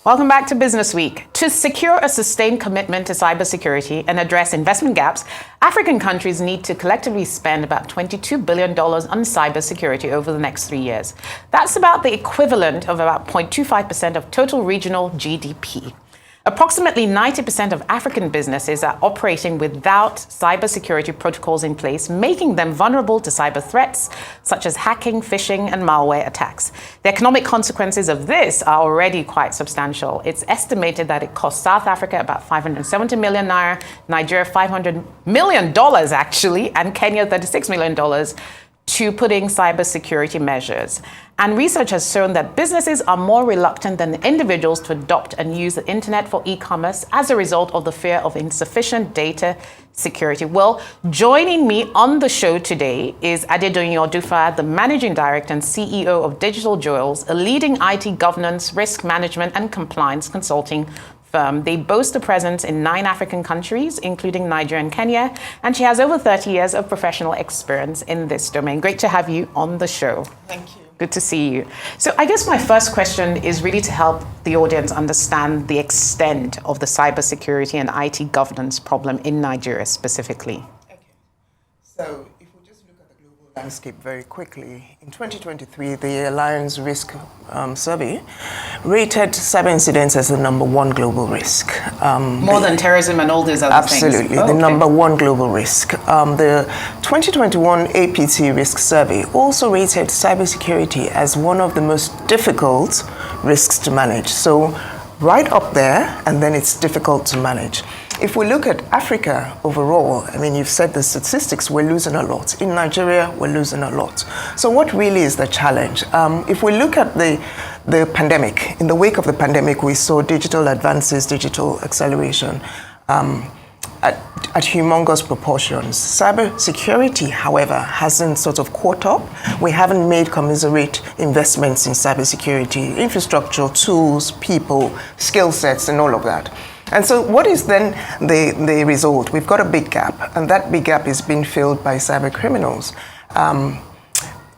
Welcome back to Business Week. To secure a sustained commitment to cybersecurity and address investment gaps, African countries need to collectively spend about $22 billion on cybersecurity over the next 3 years. That's about the equivalent of about 0.25% of total regional GDP. Approximately 90% of African businesses are operating without cybersecurity protocols in place, making them vulnerable to cyber threats such as hacking, phishing, and malware attacks. The economic consequences of this are already quite substantial. It's estimated that it costs South Africa about 570 million naira, Nigeria $500 million actually, and Kenya $36 million to put in cybersecurity measures. And research has shown that businesses are more reluctant than individuals to adopt and use the internet for e-commerce as a result of the fear of insufficient data security. Well, joining me on the show today is Odunfa, the Managing Director and CEO of Digital Jewels, a leading IT governance, risk management, and compliance consulting firm. They boast a presence in 9 African countries, including Nigeria and Kenya, and she has over 30 years of professional experience in this domain. Great to have you on the show. Thank you. Good to see you. So I guess my first question is really to help the audience understand the extent of the cybersecurity and IT governance problem in Nigeria specifically. Okay. So if we just look at the global landscape very quickly, in 2023, the Alliance Risk Survey rated cyber incidents as the #1 global risk. More than terrorism and all these other things? Absolutely, the #1 global risk. The 2021 APT Risk Survey also rated cybersecurity as one of the most difficult risks to manage. So right up there, and then it's difficult to manage. If we look at Africa overall, I mean, you've said the statistics, we're losing a lot. In Nigeria, we're losing a lot. So what really is the challenge? If we look at the pandemic, in the wake of the pandemic, we saw digital advances, digital acceleration at humongous proportions. Cybersecurity, however, hasn't sort of caught up. We haven't made commensurate investments in cybersecurity, infrastructure, tools, people, skill sets, and all of that. And so what is then the result? We've got a big gap, and that big gap is being filled by cyber criminals.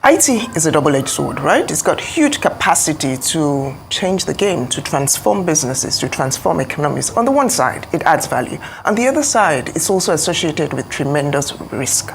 IT is a double-edged sword, right? It's got huge capacity to change the game, to transform businesses, to transform economies. On the one side, it adds value. On the other side, it's also associated with tremendous risk.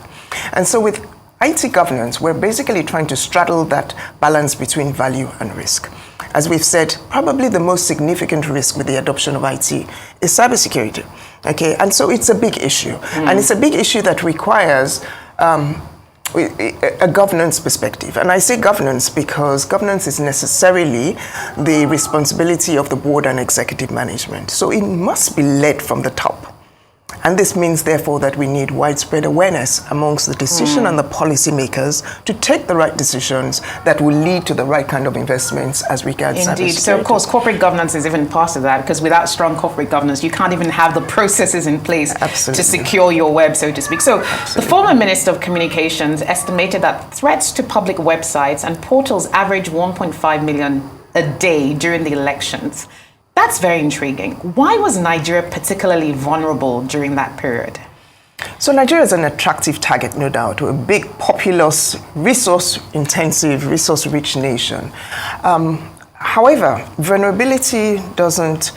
And so with IT governance, we're basically trying to straddle that balance between value and risk. As we've said, probably the most significant risk with the adoption of IT is cybersecurity. Okay, and so it's a big issue. And it's a big issue that requires a governance perspective. And I say governance because governance is necessarily the responsibility of the board and executive management. So it must be led from the top. And this means, therefore, that we need widespread awareness amongst the decision and the policymakers to take the right decisions that will lead to the right kind of investments as regards cybersecurity. Indeed. So, of course, corporate governance is even part of that, because without strong corporate governance, you can't even have the processes in place to secure your web, so to speak. So, the former Minister of Communications estimated that threats to public websites and portals average 1.5 million a day during the elections. That's very intriguing. Why was Nigeria particularly vulnerable during that period? So Nigeria is an attractive target, no doubt. We're a big, populous, resource-intensive, resource-rich nation. However, vulnerability doesn't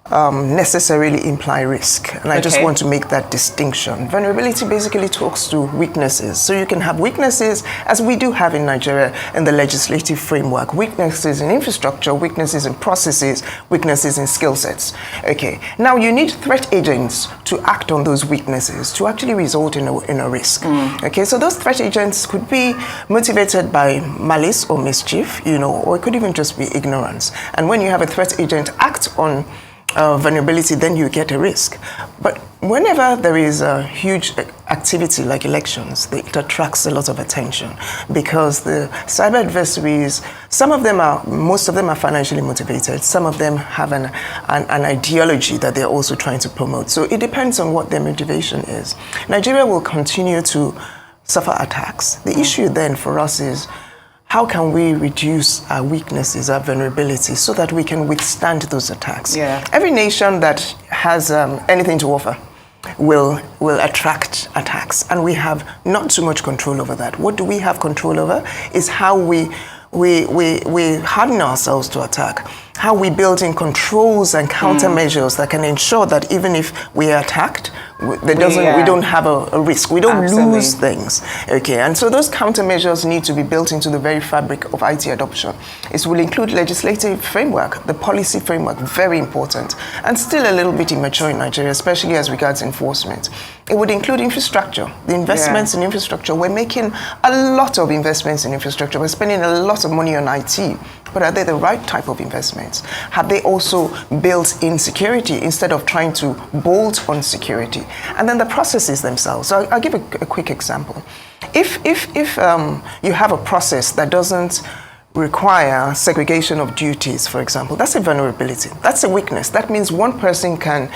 necessarily imply risk. And I just want to make that distinction. Vulnerability basically talks to weaknesses. So you can have weaknesses, as we do have in Nigeria in the legislative framework, weaknesses in infrastructure, weaknesses in processes, weaknesses in skill sets. Okay. Now you need threat agents to act on those weaknesses to actually result in a risk. Okay. So those threat agents could be motivated by malice or mischief, or it could even just be ignorance. And when you have a threat agent act on vulnerability, then you get a risk. But whenever there is a huge activity like elections, it attracts a lot of attention because the cyber adversaries, most of them are financially motivated. Some of them have an ideology that they're also trying to promote. So it depends on what their motivation is. Nigeria will continue to suffer attacks. The issue then for us is, how can we reduce our weaknesses, our vulnerabilities, so that we can withstand those attacks? Yeah. Every nation that has anything to offer will attract attacks, and we have not too much control over that. What do we have control over is how we harden ourselves to attack. how we build in controls and countermeasures that can ensure that even if we are attacked, we don't have a risk. We don't lose things. Okay, and so those countermeasures need to be built into the very fabric of IT adoption. It will include legislative framework, the policy framework, very important, and still a little bit immature in Nigeria, especially as regards enforcement. It would include infrastructure, the investments in infrastructure. We're making a lot of investments in infrastructure. We're spending a lot of money on IT, but are they the right type of investments? Have they also built in security instead of trying to bolt on security? And then the processes themselves. So I'll give a quick example. If you have a process that doesn't require segregation of duties, for example, that's a vulnerability. That's a weakness. That means one person can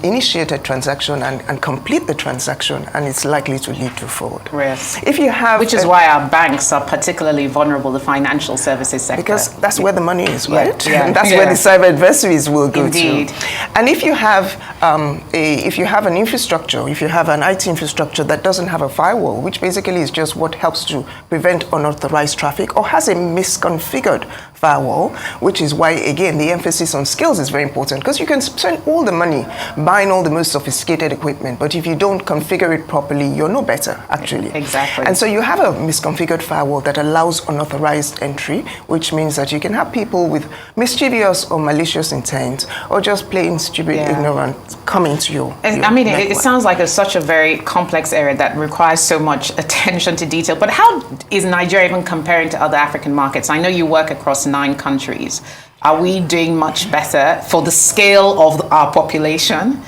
initiate a transaction and complete the transaction, and it's likely to lead to fraud. Yes. If you have, which is why our banks are particularly vulnerable, the financial services sector. Because that's where the money is, right? Yeah. And that's where the cyber adversaries will go Indeed. to. And if you have an infrastructure, if you have an IT infrastructure that doesn't have a firewall, which basically is just what helps to prevent unauthorized traffic, or has a misconfigured firewall, which is why, again, the emphasis on skills is very important, because you can spend all the money buying all the most sophisticated equipment, but if you don't configure it properly, you're no better, actually. Exactly. And so you have a misconfigured firewall that allows unauthorized entry, which means that you can have people with mischievous or malicious intent, or just plain stupid, ignorant, come into your I mean, network. it sounds like it's such a very complex area that requires so much attention to detail. But how is Nigeria even comparing to other African markets? I know you work across 9 countries. Are we doing much better for the scale of our population?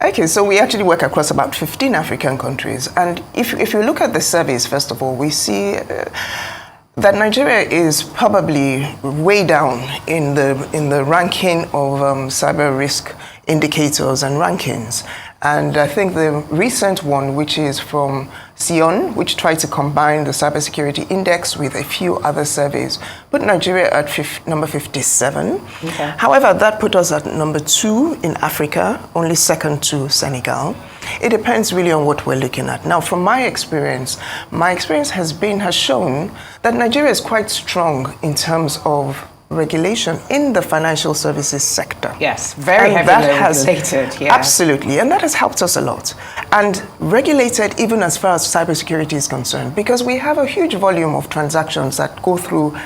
Okay, so we actually work across about 15 African countries. And if you look at the surveys, first of all, we see that Nigeria is probably way down in the ranking of cyber risk indicators and rankings. And I think the recent one, which is from Sion, which tried to combine the Cybersecurity Index with a few other surveys, put Nigeria at number 57. Okay. However, that put us at number 2 in Africa, only second to Senegal. It depends really on what we're looking at. Now, from my experience has shown that Nigeria is quite strong in terms of regulation in the financial services sector. Yes, very heavily regulated. Yeah. Absolutely, and that has helped us a lot. And regulated even as far as cybersecurity is concerned, because we have a huge volume of transactions that go through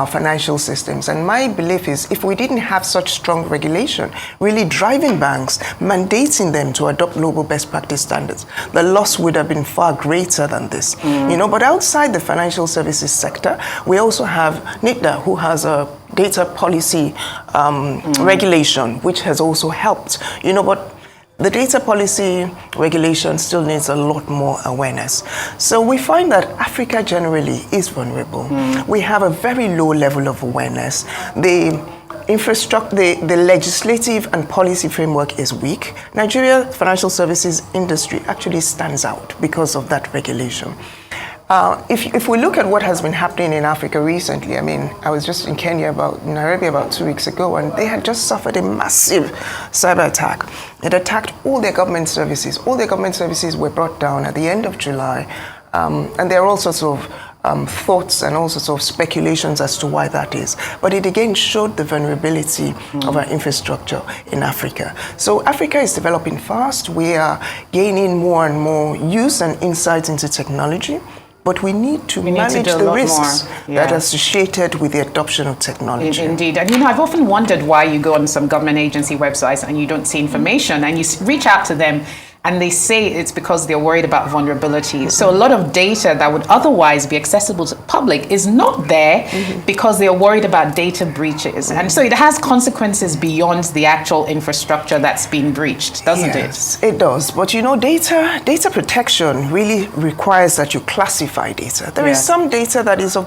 financial systems. And my belief is if we didn't have such strong regulation, really driving banks, mandating them to adopt global best practice standards, the loss would have been far greater than this. But outside the financial services sector, we also have NITDA, who has a data policy regulation, which has also helped. But the data policy regulation still needs a lot more awareness. So we find that Africa generally is vulnerable. We have a very low level of awareness. The infrastructure, the legislative and policy framework is weak. Nigeria financial services industry actually stands out because of that regulation. If we look at what has been happening in Africa recently, I mean, I was just in Nairobi about 2 weeks ago, and they had just suffered a massive cyber attack. It attacked all their government services. All their government services were brought down at the end of July, and there are all sorts of thoughts and all sorts of speculations as to why that is. But it again showed the vulnerability of our infrastructure in Africa. So Africa is developing fast. We are gaining more and more use and insights into technology. But we need to manage the risks that are associated with the adoption of technology. Indeed. And I've often wondered why you go on some government agency websites and you don't see information, and you reach out to them and they say it's because they're worried about vulnerabilities. So a lot of data that would otherwise be accessible to the public is not there because they're worried about data breaches. And so it has consequences beyond the actual infrastructure that's been breached, doesn't it? Yes, it does. But data protection really requires that you classify data. There is some data that is for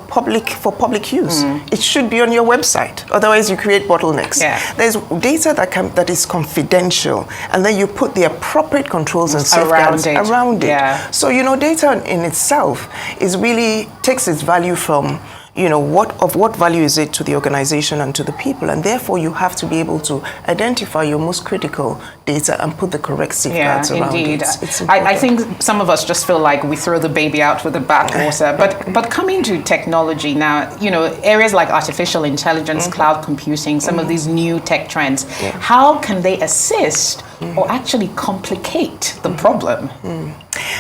public use. It should be on your website. Otherwise, you create bottlenecks. There's data that is confidential, and then you put the appropriate controls and safeguards around it. So, data in itself is really takes its value from what value is it to the organization and to the people, and therefore you have to be able to identify your most critical data and put the correct safeguards around indeed. it. It's I think some of us just feel like we throw the baby out with the bathwater. But coming to technology now, areas like artificial intelligence, cloud computing, some of these new tech trends, how can they assist or actually complicate the problem?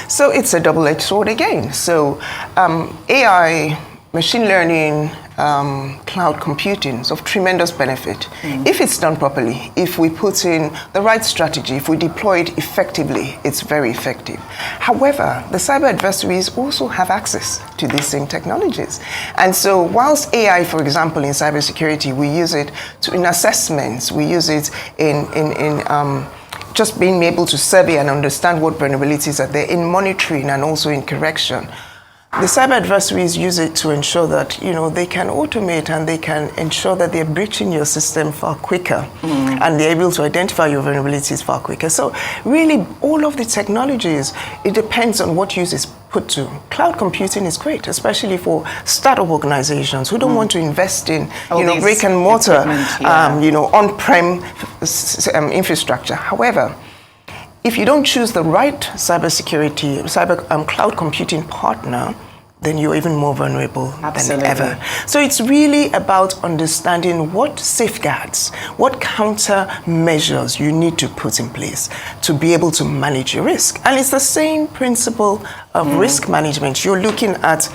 So it's a double-edged sword again. So AI, machine learning, cloud computing is of tremendous benefit. If it's done properly, if we put in the right strategy, if we deploy it effectively, it's very effective. However, the cyber adversaries also have access to these same technologies. And so whilst AI, for example, in cybersecurity, we use it in assessments, we use it in just being able to survey and understand what vulnerabilities are there, in monitoring and also in correction. The cyber adversaries use it to ensure that, they can automate and they can ensure that they're breaching your system far quicker and they're able to identify your vulnerabilities far quicker. So really, all of the technologies, it depends on what use is put to. Cloud computing is great, especially for startup organizations who don't want to invest in, brick and mortar, on-prem infrastructure. However, if you don't choose the right cloud computing partner, then you're even more vulnerable than ever. So it's really about understanding what safeguards, what countermeasures you need to put in place to be able to manage your risk. And it's the same principle of risk management. You're looking at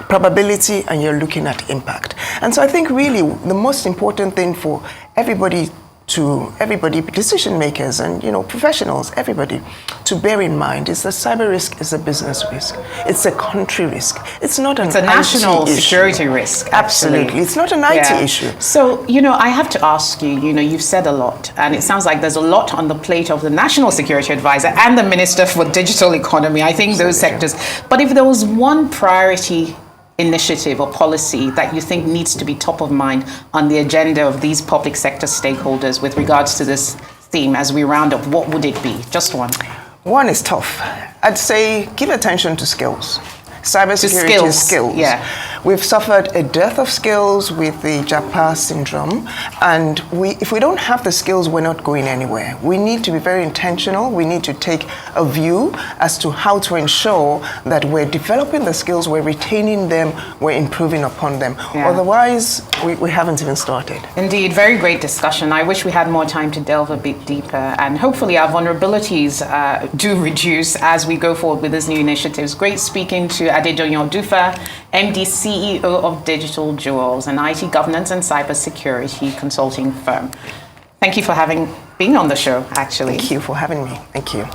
probability and you're looking at impact. And so I think really the most important thing for everybody, decision makers and professionals, everybody, to bear in mind is that cyber risk is a business risk. It's a country risk. It's not an IT issue. It's a national security risk. Absolutely. It's not an IT issue. So, I have to ask you, you've said a lot, and it sounds like there's a lot on the plate of the National Security Advisor and the Minister for Digital Economy. I think those sectors. But if there was one priority initiative or policy that you think needs to be top of mind on the agenda of these public sector stakeholders with regards to this theme as we round up, what would it be? Just one. One is tough. I'd say give attention to skills. Cybersecurity skills. Yeah. We've suffered a dearth of skills with the JAPA syndrome, and if we don't have the skills, we're not going anywhere. We need to be very intentional. We need to take a view as to how to ensure that we're developing the skills, we're retaining them, we're improving upon them. Yeah. Otherwise, we haven't even started. Indeed, very great discussion. I wish we had more time to delve a bit deeper, and hopefully our vulnerabilities do reduce as we go forward with these new initiatives. Great speaking to Odunfa, MD CEO of Digital Jewels, an IT governance and cybersecurity consulting firm. Thank you for being on the show, actually. Thank you for having me. Thank you.